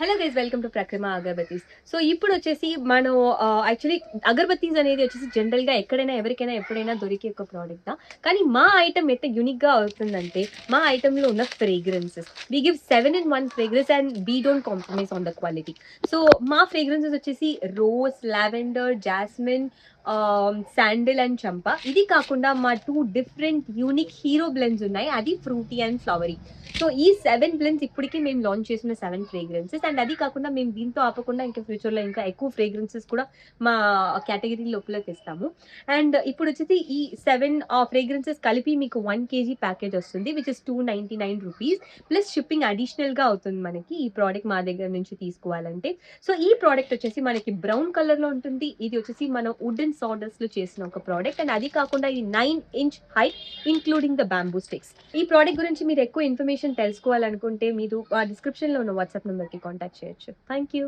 Hello guys welcome to Prakrima agarbattis. So ఇప్పుడు వచ్చేసి మనం యాక్చువల్లీ అగరబత్తీస్ అనేది వచ్చేసి జనరల్ గా ఎక్కడైనా ఎవరికైనా ఎప్పుడైనా దొరికే ఒక ప్రోడక్ట్. కానీ మా ఐటమ్ ఎంత యూనిక్ గా అవుతుందంటే మా ఐటమ్ లో ఉన్న fragrances we give 7 in 1 fragrance and we don't compromise on the quality. So మా ఫ్రేగ్రెన్సెస్ వచ్చేసి rose, lavender, jasmine, sandal and champa. ఇది కాకుండా మా 2 డిఫరెంట్ యూనిక్ హీరో బ్లెండ్స్ ఉన్నాయి, అది ఫ్రూటీ అండ్ ఫ్లవరీ. సో ఈ 7 బ్లెండ్స్ ఇప్పటికి మేము లాంచ్ చేసిన 7 ఫ్రేగ్రెన్సెస్. అండ్ అది కాకుండా మేము దీంతో ఆపకుండా ఇంకా ఫ్యూచర్ లో ఇంకా ఎక్కువ ఫ్రేగ్రెన్సెస్ కూడా మా కేటగిరీ లోపల తెస్తాము. అండ్ ఇప్పుడు వచ్చేసి ఈ 7 ఫ్రేగ్రెన్సెస్ కలిపి మీకు 1 kg ప్యాకేజ్ వస్తుంది, which is 299 rupees. Plus shipping additional గా అవుతుంది మనకి ఈ ప్రోడక్ట్ మా దగ్గర నుంచి తీసుకోవాలంటే. సో ఈ ప్రోడక్ట్ వచ్చేసి మనకి బ్రౌన్ కలర్ లో ఉంటుంది. ఇది వచ్చేసి మన వుడెన్ సాడర్స్ లో చేసిన ఒక ప్రోడక్ట్. అండ్ అది కాకుండా ఇది 9 inch height including the bamboo sticks. ఈ ప్రోడక్ట్ గురించి మీరు ఎక్కువ ఇన్ఫర్మేషన్ తెలుసుకోవాలనుకుంటే మీరు ఆ డిస్క్రిప్షన్ లో ఉన్న వాట్సాప్ నెంబర్ కి కాంటాక్ట్ చేయొచ్చు. Thank you.